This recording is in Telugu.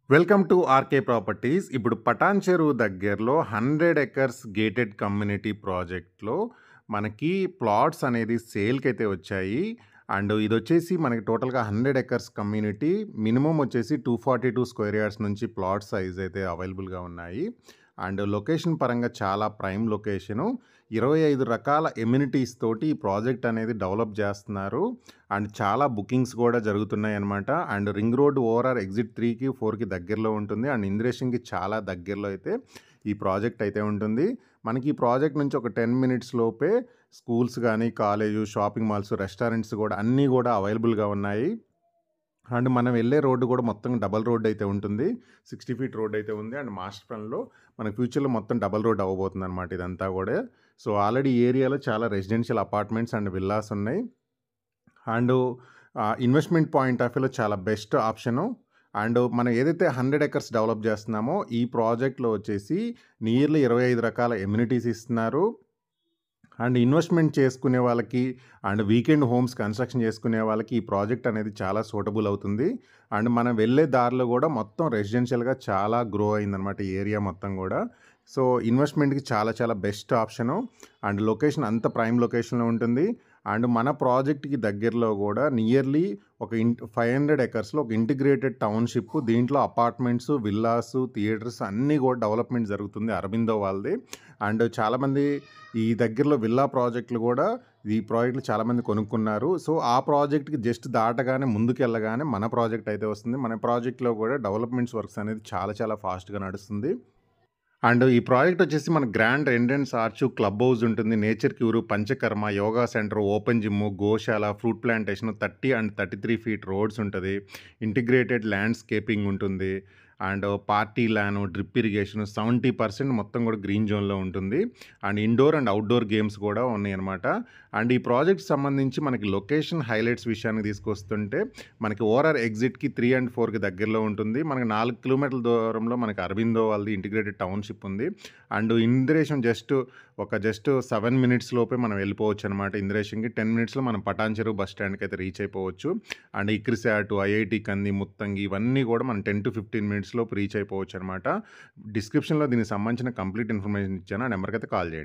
Welcome to RK properties. ఇప్పుడు పటాన్ చెరువు దగ్గరలో 100 ఎకర్స్ గేటెడ్ కమ్యూనిటీ ప్రాజెక్ట్‌లో మనకి ప్లాట్స్ అనేది సేల్‌కైతే వచ్చాయి. అండ్ ఇదొచ్చేసి మనకి టోటల్‌గా 100 ఎకర్స్ కమ్యూనిటీ. మినిమమ్ వచ్చేసి 242 స్క్వేర్ యార్డ్స్ నుంచి ప్లాట్ సైజ్ అయితే అవైలబుల్‌గా ఉన్నాయి. అండ్ లొకేషన్ పరంగా చాలా ప్రైమ్ లొకేషను. 25 రకాల ఎమ్యూనిటీస్ తోటి ఈ ప్రాజెక్ట్ అనేది డెవలప్ చేస్తున్నారు. అండ్ చాలా బుకింగ్స్ కూడా జరుగుతున్నాయన్నమాట. And ring road overall exit 3కి, 4కి దగ్గరలో ఉంటుంది. అండ్ ఇంద్రేషన్‌కి చాలా దగ్గరలో అయితే ఈ ప్రాజెక్ట్ అయితే ఉంటుంది. మనకి ఈ ప్రాజెక్ట్ నుంచి ఒక 10 మినిట్స్ లోపే స్కూల్స్ గానీ, కాలేజు, షాపింగ్ మాల్స్, రెస్టారెంట్స్ కూడా అన్నీ కూడా అవైలబుల్‌గా ఉన్నాయి. అండ్ మనం వెళ్ళే రోడ్డు కూడా మొత్తం డబల్ రోడ్ అయితే ఉంటుంది. 60 ఫీట్ రోడ్ అయితే ఉంది. అండ్ మాస్టర్ ప్లాన్‌లో మనకి ఫ్యూచర్‌లో మొత్తం డబల్ రోడ్ అవ్వబోతుందన్నమాట ఇదంతా కూడా. సో, ఆల్రెడీ ఈ ఏరియాలో చాలా రెసిడెన్షియల్ అపార్ట్మెంట్స్ అండ్ విల్లాస్ ఉన్నాయి. అండ్ ఇన్వెస్ట్‌మెంట్ పాయింట్ ఆఫ్ వ్యూలో చాలా బెస్ట్ ఆప్షను. అండ్ మనం ఏదైతే 100 ఎకర్స్ డెవలప్ చేస్తున్నామో ఈ ప్రాజెక్ట్‌లో వచ్చేసి నియర్లీ 25 రకాల ఎమ్యూనిటీస్ ఇస్తున్నారు. అండ్ ఇన్వెస్ట్‌మెంట్ చేసుకునే వాళ్ళకి అండ్ వీకెండ్ హోమ్స్ కన్‌స్ట్రక్షన్ చేసుకునే వాళ్ళకి ఈ ప్రాజెక్ట్ అనేది చాలా సూటబుల్ అవుతుంది. అండ్ మనం వెళ్ళే దారిలో కూడా మొత్తం రెసిడెన్షియల్‌గా చాలా గ్రో అయిందనమాట ఈ ఏరియా మొత్తం కూడా. సో, ఇన్వెస్ట్‌మెంట్‌కి చాలా చాలా బెస్ట్ ఆప్షను. అండ్ లొకేషన్ అంత ప్రైమ్ లొకేషన్‌లో ఉంటుంది. అండ్ మన ప్రాజెక్ట్‌కి దగ్గరలో కూడా నియర్లీ ఒక 500 ఎకర్స్‌లో ఒక ఇంటిగ్రేటెడ్ టౌన్‌షిప్. దీంట్లో అపార్ట్మెంట్స్, విల్లాస్, థియేటర్స్ అన్నీ కూడా డెవలప్‌మెంట్ జరుగుతుంది అరబిందో వాళ్ళది. అండ్ చాలామంది ఈ దగ్గరలో విల్లా ప్రాజెక్టులు కూడా ఈ ప్రాజెక్టులు చాలామంది కొనుక్కున్నారు. సో, ఆ ప్రాజెక్ట్‌కి జస్ట్ దాటగానే ముందుకెళ్ళగానే మన ప్రాజెక్ట్ అయితే వస్తుంది. మన ప్రాజెక్ట్‌లో కూడా డెవలప్‌మెంట్స్ వర్క్స్ అనేది చాలా చాలా ఫాస్ట్‌గా నడుస్తుంది. అండ్ ఈ ప్రాజెక్ట్ వచ్చేసి మన grand entrance arch, club house ఉంటుంది. Nature cure, panchakarma, yoga center, open gym, goshala, fruit plantation, 30 and 33 feet roads ఉంటుంది. ఇంటిగ్రేటెడ్ ల్యాండ్స్కేపింగ్ ఉంటుంది. And party lawn, drip irrigation 70% మొత్తం కూడా గ్రీన్ జోన్‌లో ఉంటుంది. And indoor and outdoor games కూడా ఉన్నాయన్నమాట. అండ్ ఈ ప్రాజెక్ట్ సంబంధించి మనకి లొకేషన్ హైలైట్స్ విషయానికి తీసుకొస్తుంటే మనకి ఓఆర్ఆర్ ఎగ్జిట్‌కి 3 అండ్ 4కి దగ్గరలో ఉంటుంది. మనకి 4 కిలోమీటర్ల దూరంలో మనకి అరబిందో వాళ్ళది ఇంటిగ్రేటెడ్ టౌన్‌షిప్ ఉంది. అండ్ ఇంద్రేశం జస్ట్ 7 మినిట్స్ లోపే మనం వెళ్ళిపోవచ్చు అనమాట ఇంద్రేశంకి. 10 మినిట్స్‌లో మనం పటాన్ చెరువు బస్ స్టాండ్‌కి అయితే రీచ్ అయిపోవచ్చు. అండ్ ఇక్రిసాట్, ఐఐటీ కంది, ముత్తంగి ఇవన్నీ కూడా మనం 10-15 మినిట్స్ లోపు రీచ్ అయిపోవచ్చు అనమాట. డిస్క్రిప్షన్‌లో దీనికి సంబంధించిన కంప్లీట్ ఇన్ఫర్మేషన్ ఇచ్చాను. ఆ నెంబర్‌కి అయితే కాల్ చేయండి.